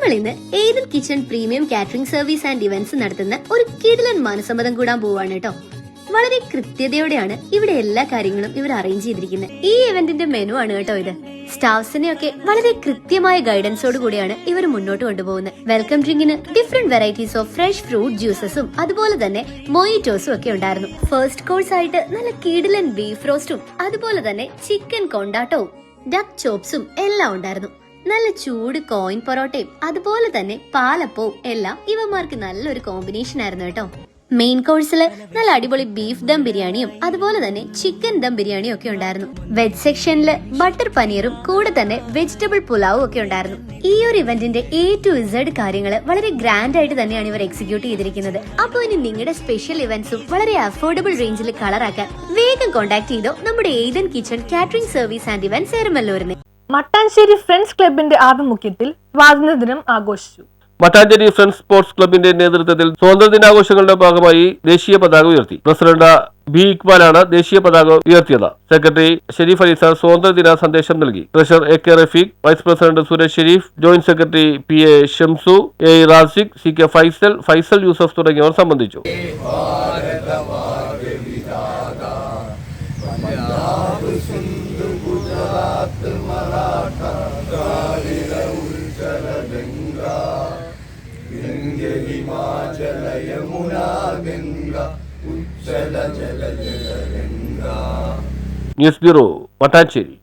നമ്മൾ ഇന്ന് Ethan kitchen premium catering service and events നടത്തുന്ന ഒരു കിടിലൻ മനസമ്മതം കൂടാൻ പോവാണ് കേട്ടോ. വളരെ കൃത്യതയോടെയാണ് ഇവിടെ എല്ലാ കാര്യങ്ങളും ഇവർ അറേഞ്ച് ചെയ്തിരിക്കുന്നത്. ഈ ഇവന്റിന്റെ മെനു ആണ് കേട്ടോ ഇത്. സ്റ്റാഫ്സിനെയൊക്കെ വളരെ കൃത്യമായ ഗൈഡൻസോട് കൂടിയാണ് ഇവർ മുന്നോട്ട് കൊണ്ടുപോകുന്നത്. വെൽക്കം ഡ്രിങ്കിന് different varieties of fresh fruit ജ്യൂസസും അതുപോലെ തന്നെ മൊയ്റ്റോസും ഒക്കെ ഉണ്ടായിരുന്നു. ഫസ്റ്റ് കോഴ്സ് ആയിട്ട് നല്ല കിടിലൻ ബീഫ് റോസ്റ്റും അതുപോലെ തന്നെ ചിക്കൻ കൊണ്ടാട്ടവും ഡക്ക് ചോപ്സും എല്ലാം ഉണ്ടായിരുന്നു. നല്ല ചൂട് കോയിൻ പൊറോട്ടയും അതുപോലെ തന്നെ പാലപ്പവും എല്ലാം ഇവന്മാർക്ക് നല്ലൊരു കോമ്പിനേഷൻ ആയിരുന്നു കേട്ടോ. മെയിൻ കോഴ്സില് നല്ല അടിപൊളി ബീഫ് ദം ബിരിയാണിയും അതുപോലെ തന്നെ ചിക്കൻ ദം ബിരിയാണിയും ഒക്കെ ഉണ്ടായിരുന്നു. വെജ് സെക്ഷനില് ബട്ടർ പനീറും കൂടെ തന്നെ വെജിറ്റബിൾ പുലാവും ഒക്കെ ഉണ്ടായിരുന്നു. ഈ ഒരു ഇവന്റിന്റെ A to Z കാര്യങ്ങൾ വളരെ ഗ്രാൻഡ് ആയിട്ട് തന്നെയാണ് ഇവർ എക്സിക്യൂട്ട് ചെയ്തിരിക്കുന്നത്. അപ്പോൾ ഇനി നിങ്ങളുടെ സ്പെഷ്യൽ ഇവന്റ്സും വളരെ അഫോർഡബിൾ റേഞ്ചിൽ കളറാക്കാൻ വേഗം കോൺടാക്ട് ചെയ്തോ നമ്മുടെ Ethan kitchen catering service and events എരമല്ലൂരിനെ. മട്ടാഞ്ചേരി ഫ്രണ്ട്സ് ക്ലബിന്റെ ആഭിമുഖ്യത്തിൽ സ്വാതന്ത്ര്യദിനം ആഘോഷിച്ചു. മട്ടാഞ്ചേരി ഫ്രണ്ട്സ് സ്പോർട്സ് ക്ലബിന്റെ നേതൃത്വത്തിൽ സ്വാതന്ത്ര്യദിനാഘോഷങ്ങളുടെ ഭാഗമായി ദേശീയ പതാക ഉയർത്തി. പ്രസിഡന്റ് ബി ഇക്ബാലാണ് ദേശീയ പതാക ഉയർത്തിയത്. സെക്രട്ടറി ഷെരീഫ് അലീസ സ്വാതന്ത്ര്യദിന സന്ദേശം നൽകി. Treasurer AK Rafeeq, vice president Suresh Sherif, joint secretary PA Shamsu, A Rasiq, CK Faisal Yusuf തുടങ്ങിയവർ സംബന്ധിച്ചു. News bureau, Mattancherry.